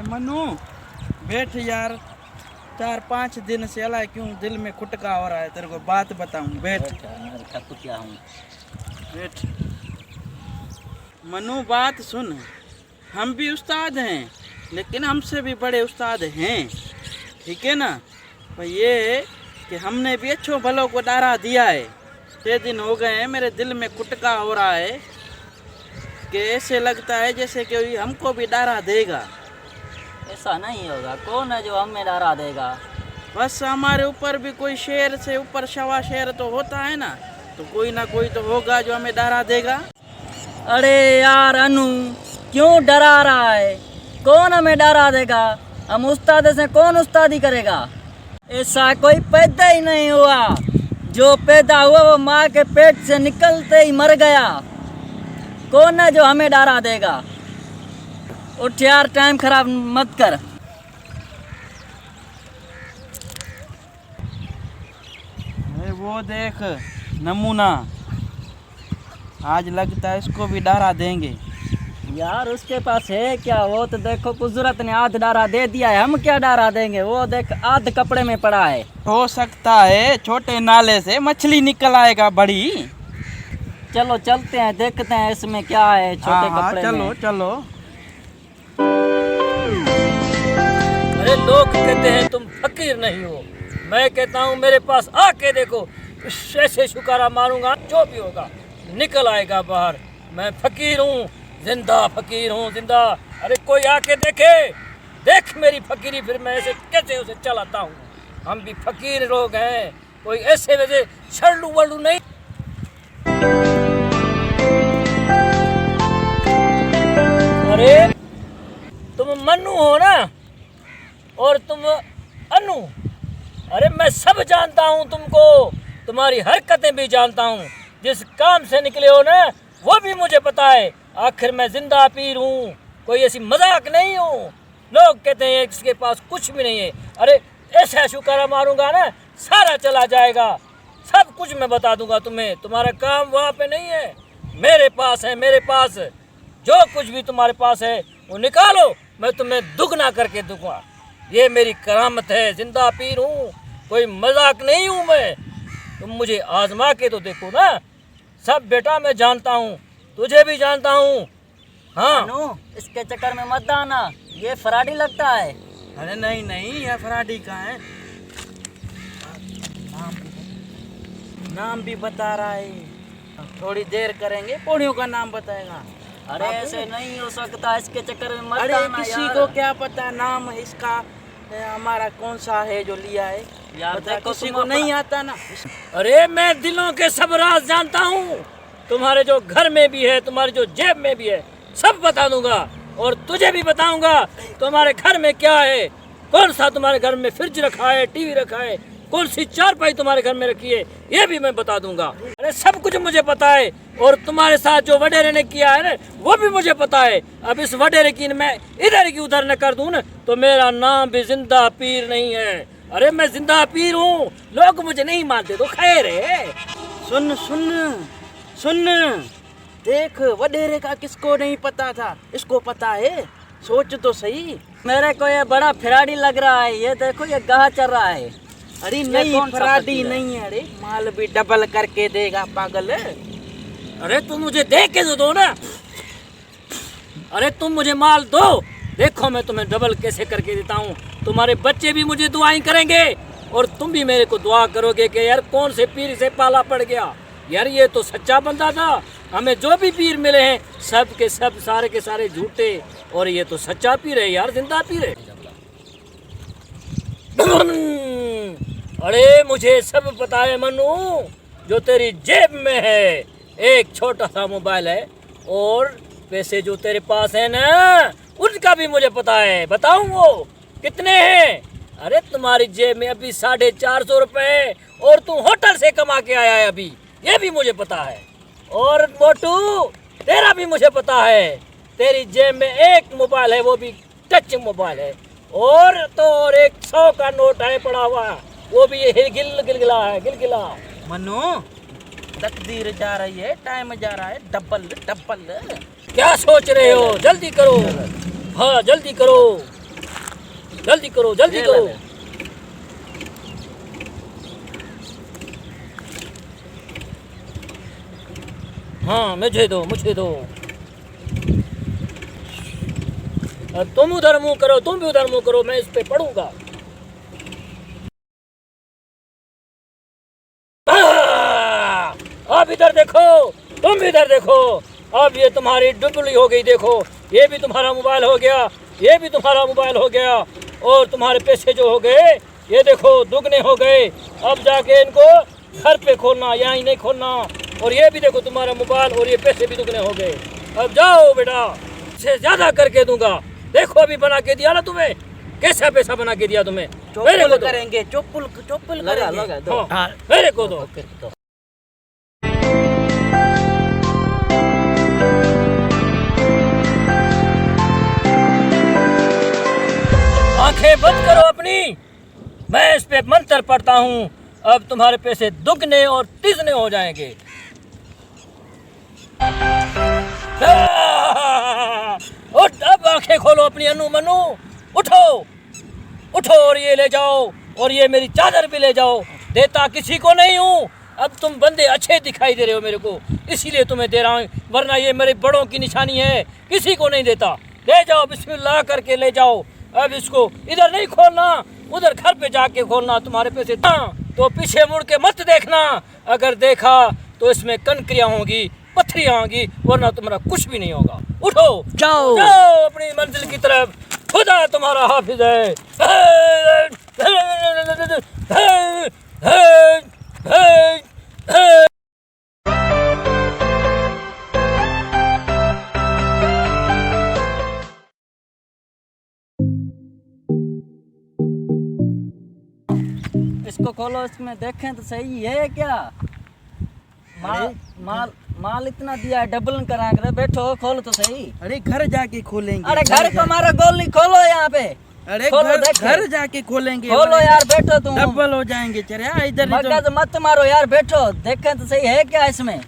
मनु बैठ यार, 4-5 दिन से अला क्यों दिल में खुटका हो रहा है। तेरे को बात बताऊं, बैठ। क्या हूँ? बैठ मनु, बात सुन। हम भी उस्ताद हैं, लेकिन हमसे भी बड़े उस्ताद हैं, ठीक है ना। पर ये कि हमने भी अच्छों भलों को डारा दिया है। 6 दिन हो गए हैं, मेरे दिल में खुटका हो रहा है कि ऐसे लगता है जैसे कि हमको भी डारा देगा। ऐसा नहीं होगा, कौन है जो हमें डरा देगा? बस हमारे ऊपर भी कोई शेर से ऊपर सवा शेर तो होता है ना, तो कोई ना कोई तो होगा जो हमें डरा देगा। अरे यार अनु, क्यों डरा रहा है? कौन हमें डरा देगा? हम उस्ताद से कौन उस्तादी करेगा? ऐसा कोई पैदा ही नहीं हुआ। जो पैदा हुआ वो माँ के पेट से निकलते ही मर गया। कौन है जो हमें डरा देगा? उठ यार, टाइम खराब मत कर। वो देख नमूना, आज लगता है इसको भी डरा देंगे। यार उसके पास है क्या? वो तो देखो कुदरत ने आध डारा दे दिया है, हम क्या डारा देंगे? वो देख आध कपड़े में पड़ा है। हो सकता है छोटे नाले से मछली निकल आएगा बड़ी। चलो चलते हैं, देखते हैं इसमें क्या है छोटे कपड़े चलो में। चलो। अरे लोग कहते हैं तुम फकीर नहीं हो, मैं कहता हूँ मेरे पास आके देखो, ऐसे शुकारा मारूंगा जो भी होगा निकल आएगा बाहर। मैं फकीर हूँ, जिंदा फकीर हूँ, जिंदा। अरे कोई आके देख मेरी फकीरी, फिर मैं ऐसे कैसे उसे चलाता हूँ। हम भी फकीर लोग हैं, कोई ऐसे वैसे छल्लू वल्लू नहीं। अरे तुम मन्नू हो ना, और तुम अनु। अरे मैं सब जानता हूँ तुमको, तुम्हारी हरकतें भी जानता हूँ। जिस काम से निकले हो ना वो भी मुझे पता है। आखिर मैं जिंदा पीर हूँ, कोई ऐसी मजाक नहीं हूँ। लोग कहते हैं इसके पास कुछ भी नहीं है। अरे ऐसा शुक्र मारूंगा ना सारा चला जाएगा, सब कुछ मैं बता दूंगा तुम्हें। तुम्हारा काम वहाँ पे नहीं है, मेरे पास है। मेरे पास जो कुछ भी तुम्हारे पास है वो निकालो, मैं तुम्हें दुगना करके दूंगा। ये मेरी करामत है, जिंदा पीर हूँ, कोई मजाक नहीं हूँ मैं। तुम मुझे आजमा के तो देखो ना। सब बेटा मैं जानता हूँ, तुझे भी जानता हूँ। हाँ अनु, इसके चक्कर में मत आना, ये फराडी लगता है। अरे नहीं नहीं, यह फराडी का है। नाम भी बता रहा है। थोड़ी देर करेंगे पौड़ियों का नाम बताएगा। अरे ऐसे नहीं हो सकता, इसके चक्कर में मत अरे आना किसी यार। को क्या पता नाम इसका हमारा कौन सा है जो लिया है। यार पता देखो किसी तुम को अपना- नहीं आता ना। अरे मैं दिलों के सब राज जानता हूँ। तुम्हारे जो घर में भी है, तुम्हारे जो जेब में भी है, सब बता दूंगा। और तुझे भी बताऊंगा तुम्हारे घर में क्या है। कौन सा तुम्हारे घर में फ्रिज रखा है, टीवी रखा है, कौन सी चारपाई तुम्हारे घर में रखी है, ये भी मैं बता दूंगा। अरे सब कुछ मुझे पता है। और तुम्हारे साथ जो वडेरे ने किया है ना वो भी मुझे पता है। अब इस वडेरे की मैं इधर की उधर न कर दूं ना तो मेरा नाम भी जिंदा पीर नहीं है। अरे मैं जिंदा पीर हूँ, लोग मुझे नहीं मानते तो खैर है। सुन सुन सुन, देख वडेरे का किसको नहीं पता था, इसको पता है। सोच तो सही। मेरे को ये बड़ा फिराडी लग रहा है। ये देखो ये गाह चल रहा है। अरे ये नहीं, कौन सा फराडी फकीर है? नहीं है। अरे माल भी डबल करके देगा पागल। अरे तुम मुझे दे के तो दो ना। अरे तुम मुझे माल दो, देखो मैं तुम्हें डबल कैसे करके देता हूँ। तुम्हारे बच्चे भी मुझे दुआएं करेंगे और तुम भी मेरे को दुआ करोगे कि यार कौन से पीर से पाला पड़ गया। यार ये तो सच्चा बंदा था। हमें जो भी पीर मिले हैं सब के सब, सारे के सारे झूठे, और ये तो सच्चा पीर है यार, जिंदा पीर है। अरे मुझे सब पता है मनु, जो तेरी जेब में है एक छोटा सा मोबाइल है, और पैसे जो तेरे पास है ना उनका भी मुझे पता है। बताऊं वो कितने हैं? अरे तुम्हारी जेब में अभी 450 रुपए, और तू होटल से कमा के आया है अभी, ये भी मुझे पता है। और मोटू तेरा भी मुझे पता है, तेरी जेब में एक मोबाइल है, वो भी टच मोबाइल है, और तो और एक 100 का नोट है पड़ा हुआ, वो भी गिलगिला है, गिलगिला। मनु तकदीर जा रही है, टाइम जा रहा है, डबल डबल। क्या सोच रहे हो? जल्दी करो, हाँ जल्दी करो, जल्दी करो, जल्दी करो। हाँ मुझे दो, मुझे दो। अब तुम उधर मुंह करो, तुम भी उधर मुंह करो, मैं इस पे पढ़ूंगा। आप इधर देखो, तुम भी इधर देखो। अब ये तुम्हारी डुबली हो गई, देखो ये भी तुम्हारा मोबाइल हो गया, ये भी तुम्हारा मोबाइल हो गया, और तुम्हारे पैसे जो हो गए ये देखो दुगने हो गए। अब जाके इनको घर पे खोलना, यहाँ ही नहीं खोलना। और ये भी देखो तुम्हारा मोबाइल और ये पैसे भी दुगने हो गए। अब जाओ बेटा, इससे ज्यादा करके दूंगा। देखो अभी बना के दिया ना तुम्हें, कैसा पैसा बना के दिया तुम्हें। मेरे को करेंगे, चुप्पल चुप्पल करेंगे। हाँ, मेरे को दो। आंखें बंद करो अपनी, मैं इस पे मंत्र पढ़ता हूँ। अब तुम्हारे पैसे दुगने और तिगने हो जाएंगे। उठ, अब आंखें खोलो अपनी अनु मनु, उठो उठो और ये ले जाओ, और ये मेरी चादर भी ले जाओ। देता किसी को नहीं हूँ। अब तुम बंदे अच्छे दिखाई दे रहे हो मेरे को, इसीलिए तुम्हें दे रहा हूँ, वरना ये मेरे बड़ों की निशानी है, किसी को नहीं देता। ले जाओ, बिस्मिल्लाह करके ले जाओ। अब इसको इधर नहीं खोलना, उधर घर पे जाके खोलना। तुम्हारे पैसे तो पीछे मुड़ के मत देखना, अगर देखा तो इसमें कंकरियां होंगी, पत्थरियां होंगी, वरना तुम्हारा कुछ भी नहीं होगा। उठो, जाओ जाओ अपनी मंजिल की तरफ, खुदा तुम्हारा हाफिज है। इसको खोलो, इसमें देखें तो सही है क्या। माल माल माल इतना दिया है, डबल कराएंगे। बैठो, खोलो तो सही। अरे घर जाके खोलेंगे। अरे घर को मारा गोली, खोलो यहाँ पे। अरे खोलो, घर जाके खोलेंगे। खोलो यार, बैठो तुम। डबल हो जाएंगे। चले इधर मगज मत मारो यार, बैठो, देखें तो सही है क्या इसमें।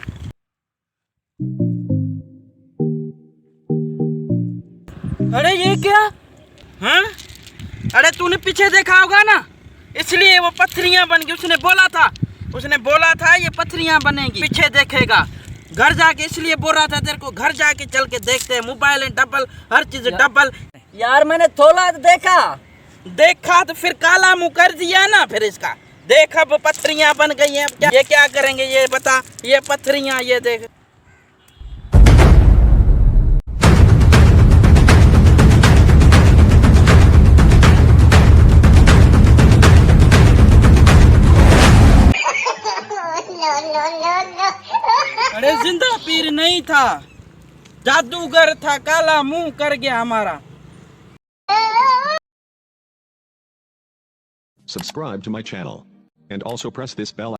अरे ये क्या? हाँ, अरे तूने पीछे देखा होगा ना, इसलिए वो पत्थरियां बन गई। उसने बोला था ये पत्थरियां बनेगी, पीछे देखेगा। घर जाके इसलिए बोल रहा था तेरे को, घर जाके चल के देखते हैं। मोबाइल है डबल, हर चीज डबल। यार मैंने थोड़ा देखा तो फिर काला मुंह कर दिया ना। फिर इसका देख, अब पत्थरियां बन गई हैं। ये क्या करेंगे ये बता। ये पत्थरियां, ये देख। अरे जिंदा पीर नहीं था, जादूगर था, काला मुंह कर गया हमारा। Subscribe to my channel and also press this bell